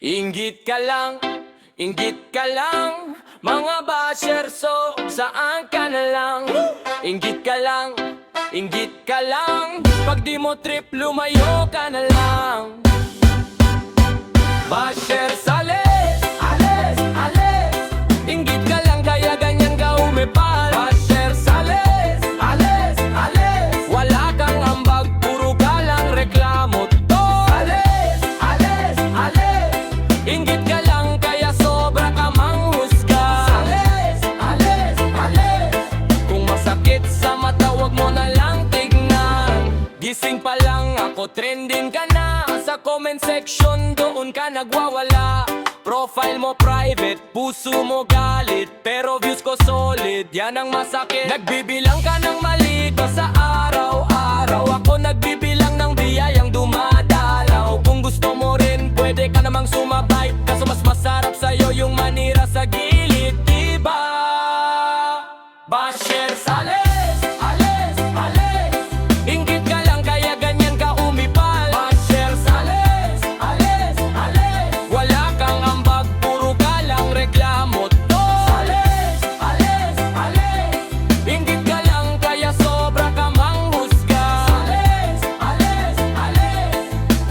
Inggit ka lang, mga basher, so saan ka na lang? Inggit ka lang, pag di mo trip, lumayo ka na lang. Basher, sales, ales, inggit ka lang, kaya ganyan ka umepal. Basher, sales, ales, wala kang ambag, puro ka lang reklamo. Inggit ka lang, kaya sobra ka manghusga. Ales, kung masakit sa mata, wag mo na lang tignan. Gising pa lang ako, trending ka na. Sa comment section, doon ka nagwawala. Profile mo private, puso mo galit, pero views ko solid, yan ang masakit. Nagbibilang ka ng mali ko sa araw-araw. Ako nagbibilang ng biyayang dumadalaw. Kung gusto mo rin, pwede ka namang sumabay, kaso mas masarap sa'yo yung manira sa gilid, diba? Basher, sales, ales, inggit ka lang, kaya ganyan ka umipal. Basher, sales, ales, wala kang ambag, puro ka lang reklamo. Sales, ales, inggit ka lang, kaya sobra ka manghusga. Sales, ales,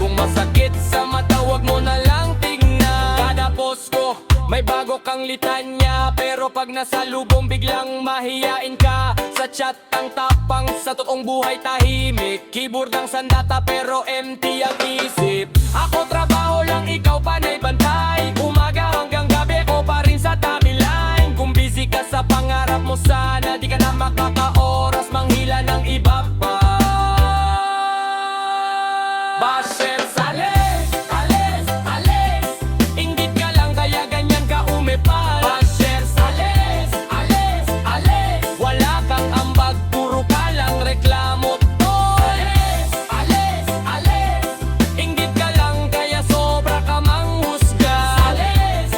kung masakit sa mata, wag mo na lang tignan. Kada post ko, may bago kang litanya, pero pag nasa lubong biglang mahiyain ka. Sa chat ang tapang, sa totoong buhay tahimik. Keyboard ang sandata pero empty ang isip. Ako trabaho lang, ikaw panay bantay. Umaga hanggang gabi ko pa rin sa timeline. Kung busy ka sa pangarap mo, sana di ka na makaka-oras manghila ng iba pa. Basher, sales, ales, inggit ka lang, kaya ganyan ka umepal. Basher, sales, ales, wala kang ambag, puro ka lang reklamo. Ales, inggit ka lang, kaya sobra ka manghusga. Ales,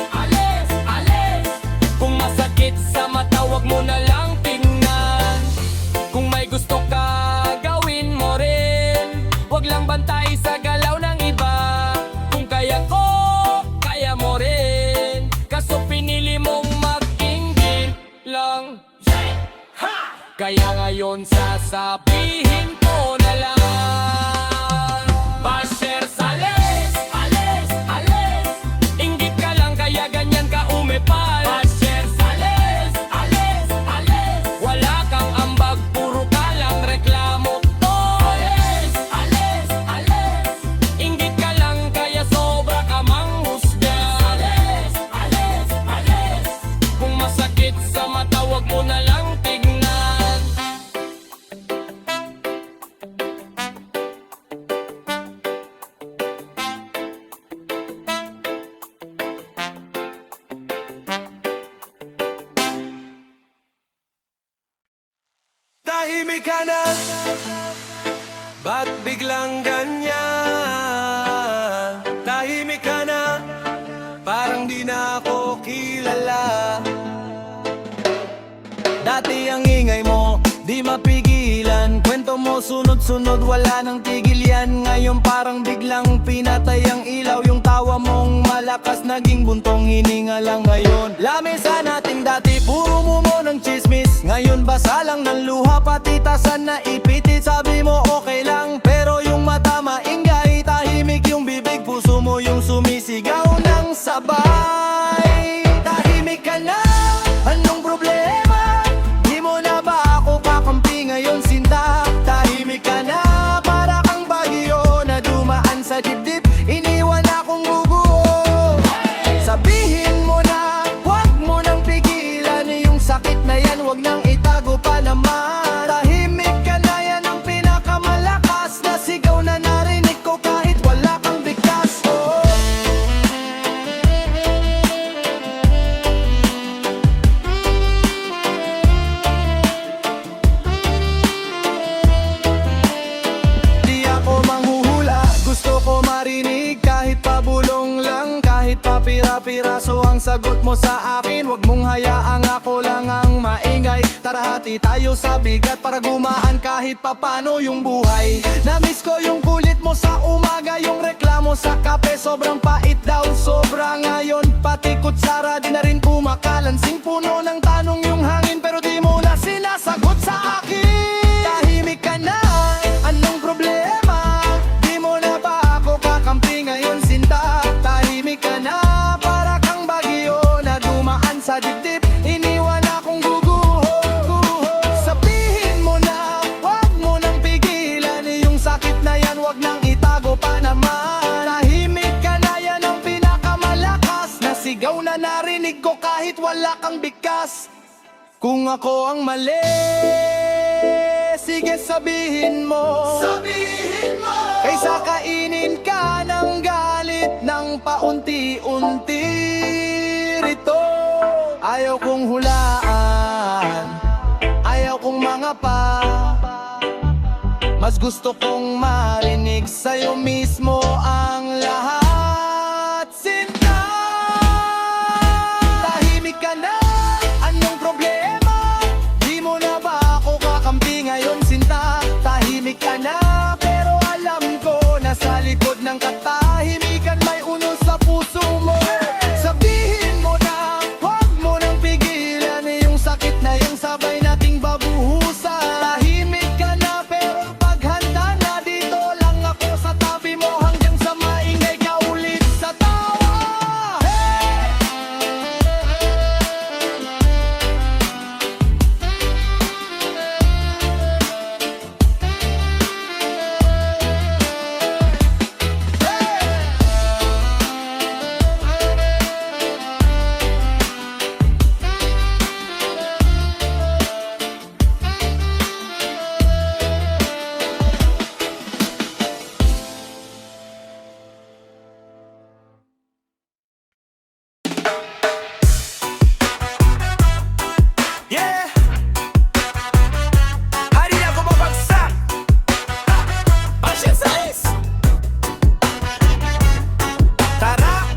kung masakit sa mata, wag mo na lang tingnan. Kung may gusto ka, gawin mo rin. Wag lang bantay sa galaw ng iba. Kung kaya ko, kaya mo rin. Kaso pinili mong mag-inggit lang. Kaya ngayon sasabihin ko na lang. Basher, sales, ales, inggit ka lang, kaya ganyan ka umepal. Basher, sales, ales, wala kang ambag, puro ka lang reklamo. Inggit ka lang, kaya sobra ka manghusga. Ales, kung masakit sa mata, wag mo na lang tignan. Tahimik ka na, ba't biglang ganyan? Tahimik ka na, parang di na ako kilala. Dati ang ingay mo, di mapigilan. Kwento mo sunod-sunod, wala nang tigil yan. Ngayon parang biglang pinatay ang ilaw. Yung tawa mong malakas, naging buntong hininga lang ngayon. Lamesa nating dati, puro mumo ng chismis. Ngayon basa lang ng luha, pati tasan na ipitit. Sabi mo okay lang, pero yung mata maingay. Tahimik yung bibig, puso mo yung sumisigaw ng sabay. Tahimik ka na, anong problema? Di mo na ba ako kakampi ngayon, sinta? Tahimik ka na, para kang bagyo na dumaan sa dibdib. Iniwan akong bubuo. Sabihin mo na, wag mo nang pigilan. Yung sakit na yan, wag nang itago pa naman. Tahimik ka na, yan ang pinakamalakas na sigaw na narinig ko kahit wala kang bigkas. pira-piraso ang sagot mo sa akin. Huwag mong hayaang ako lang ang maingay. Tara hati tayo sa bigat para gumaan kahit papano yung buhay. Namiss ko yung kulit mo sa umaga, yung reklamo sa kape sobrang pait daw, sobra ngayon. Pati kutsara di na rin kumakalansing, puno ng tanong yung hangin pero di mo na sinasagot sa akin. Tahimik ka na, anong problema? Di mo na ba ako kakampi ngayon sinta? Tahimik ka na, para kang bagyo na dumaan sa dibdib, iniwan akong guguho. Sabihin mo na, wag mo nang pigilan yung sakit na yan, wag nang itago pa naman. Tahimik ka na, yan ang pinakamalakas na sigaw na narinig ko kahit wala kang bigkas. Kung ako ang mali, sige sabihin mo, kaysa kainin ka ng galit ng paunti-unti rito. Ayaw kong hulaan, ayaw kong mangapa, mas gusto kong marinig sa'yo mismo ang lahat. Sinta, tahimik ka na, anong problema? Di mo na ba ako kakampi ngayon sinta? Tahimik ka na, pero alam ko na sa likod ng katahimikan may uno sa puso mo. Sabihin mo na, huwag mo nang pigilan yung sakit na yung sabay nating babuhusan. Tahimik ka na, pero paghanda na, dito lang ako sa tabi mo hanggang sa maingay ka ulit sa tawa. Yeah! Hari ako babagsak! Asya sais! Tara!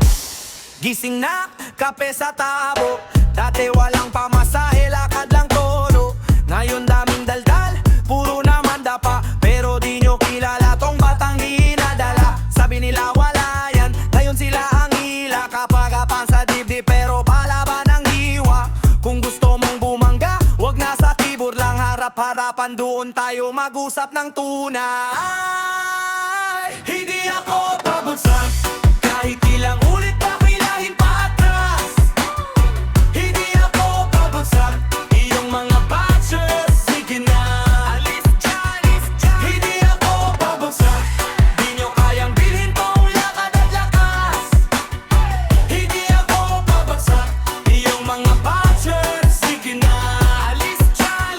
Gising na, kape sa tabo. Dati walang pamasahe, lakad lang todo. Ngayon daming daldal, puro naman dapa. Pero di nyo kilala tong batang dinadala. Sabi nila wala yan, ngayon sila ang hila. Kapagapan sa dibdib pero palaban ang hiwa. Kung gusto mong bumangga, wag na sa keyboard lang, harap-harapan doon tayo mag-usap ng tunay. Hindi ako babagsak, kahit ilang ulit pa kailahin pa atras. Hindi ako babagsak, iyong mga bashers, sige na, alis dyan, hindi ako babagsak, di nyo kayang bilhin tong lakad at lakas. Hindi ako babagsak, iyong mga bashers, sige na, alis dyan,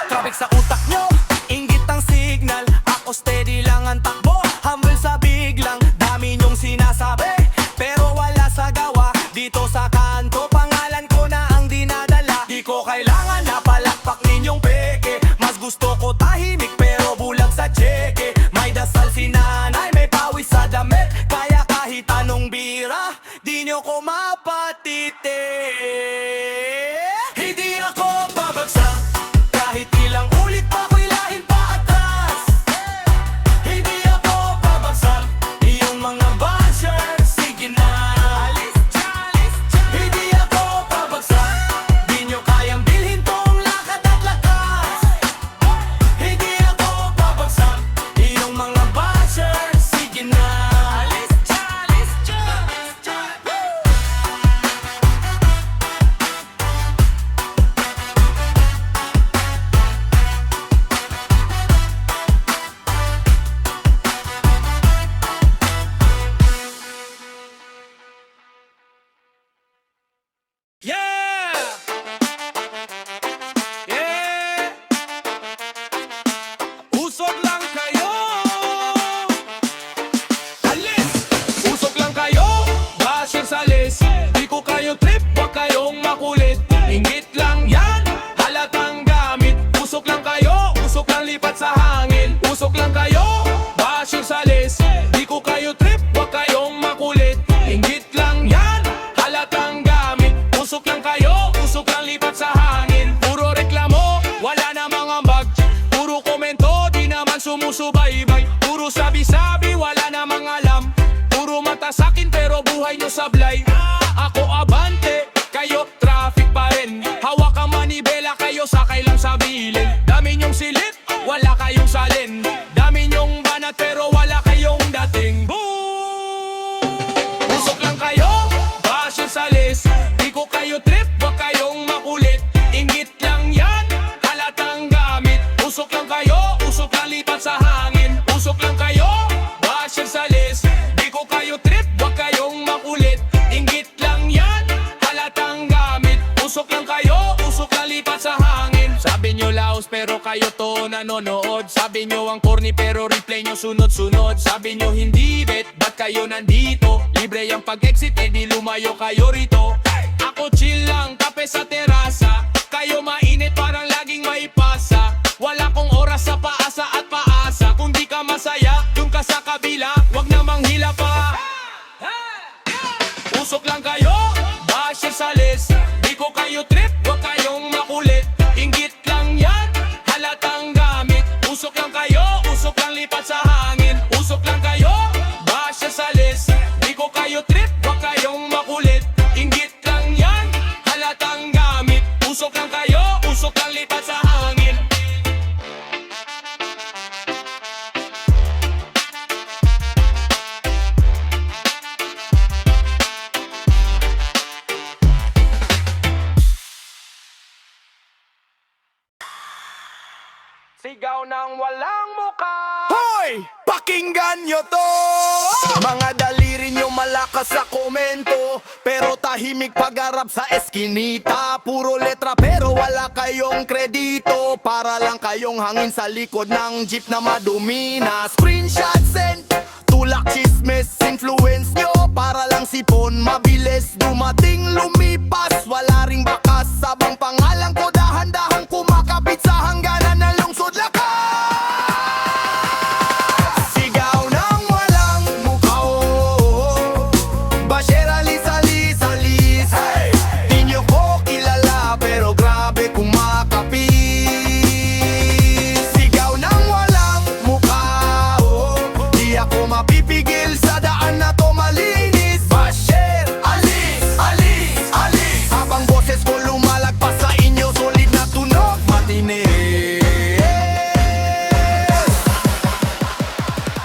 traffic sa utak nyo, inggit ang signal. Ako steady lang ang takbo, humble sa biglang. Dami nyong sinasabi, pero wala sa gawa. Dito sa kanto, pangalan ko na ang dinadala. Di ko kailangan na palakpak ninyong peke. Mas gusto ko tahimik pero bulag sa tseke. May dasal si nanay, may pawis sa damit. Kaya kahit anong bira, di nyo ko mapatiti. Hindi ako babagsak, kahit ilang ulit pa kailahin pa atras. Hindi ako babagsak, iyong mga bashers, sige na, alis dyan, hindi ako buhay nyo sablay. Ako abante, kayo traffic pa rin. Hawak ang manibela, kayo sakay lang sa bilin. Dami nyong silip, wala kayong salin. Dami nyong banat pero wala kayong dating. Boom! Usok lang kayo, basyo salis. Di ko kayo trip, wag kayong makulit. Inggit lang yan, halatang gamit. Usok lang kayo, usok lang lipat sa hangin. Usok lang kayo, basyo salis. Di ko kayo trip, wag kayong makulit. Inggit lang yan, halatang gamit. Usok lang kayo, usok lang lipat sa hangin. Sabi nyo laos pero kayo to nanonood. Sabi nyo ang corny pero replay nyo sunod-sunod. Sabi nyo hindi bet, ba't kayo nandito? Libre yung pag-exit, di lumayo kayo rito. Ako chill lang, kape sa terasa. Kayo mainit parang laging may pasa. Wala kong oras sa paasa at paasa. Kung di ka masaya, dun ka sa kabila. Wag namang hila pa. Usok lang kayo, basher salis. Di ko kayo trip, wag kayong makulit. Inggit lang yan, halatang gamit. Usok lang kayo, usok lang lipat sa hangin. Usok lang kayo, basher salis. Di ko kayo trip, wag kayong makulit. Inggit lang yan, halatang gamit. Usok lang kayo, usok lang lipat sa hangin. Sigaw ng walang muka. Hoy! Pakinggan nyo to! Mga daliri nyo malakas sa komento, pero tahimik pag-arap sa eskinita. Puro letra pero wala kayong kredito. Para lang kayong hangin sa likod ng jeep na madumi na. Screenshot sent, tulak chismes, influence nyo. Para lang sipon, mabilis dumating lumipas. Wala ring bakas, sabang pangalan ko dahan-dahang kumakabit sa hangganan ng lungsod lakas. Sigaw ng walang mukha, basher alis, alis, alis. Di nyo ko kilala pero grabe kung makapis. Sigaw ng walang mukha, di ako mapipigil sa daan na to malinis. Basher alis, alis, alis. Habang boses ko lumalagpas sa inyo, solid na tunog matinis.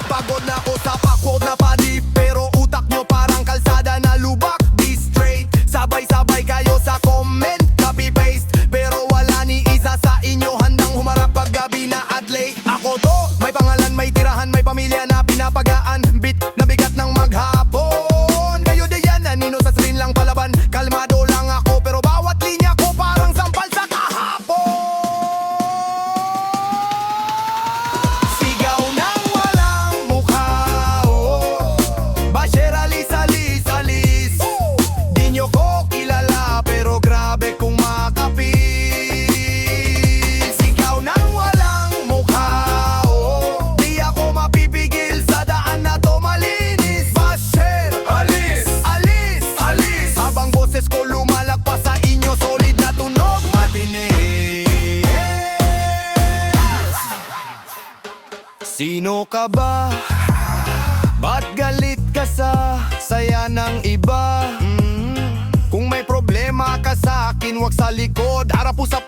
Pagod na ko sa pakwod na padip, pero utak nyo parang kalsada na lubak. Be straight, sabay-sabay kayo sa comment, copy-paste. Pero wala ni isa sa inyo handang humarap pag gabi na at late. Ako to, may pangalan, may tirahan, may pamilya na pinapagaan. Bit na bigat ng maghapon. Kayo di yan, nanino sa screen lang palaban. Kalmado lang ako, pero bawat linya ko parang sampal sa kahapon. Sigaw ng walang mukha, basher alis, alis, alis. Di nyo ko kilala pero grabe kung makapis. Sigaw ng walang mukha, di ako mapipigil sa daan na to malinis. Basher alis, alis, alis. Habang boses ko lumalagpas sa inyo, solid na tunog matinis. Sino ka ba? Ba't galit ka sa saya ng iba? Kung may problema ka sa akin, wag sa likod. Harap usap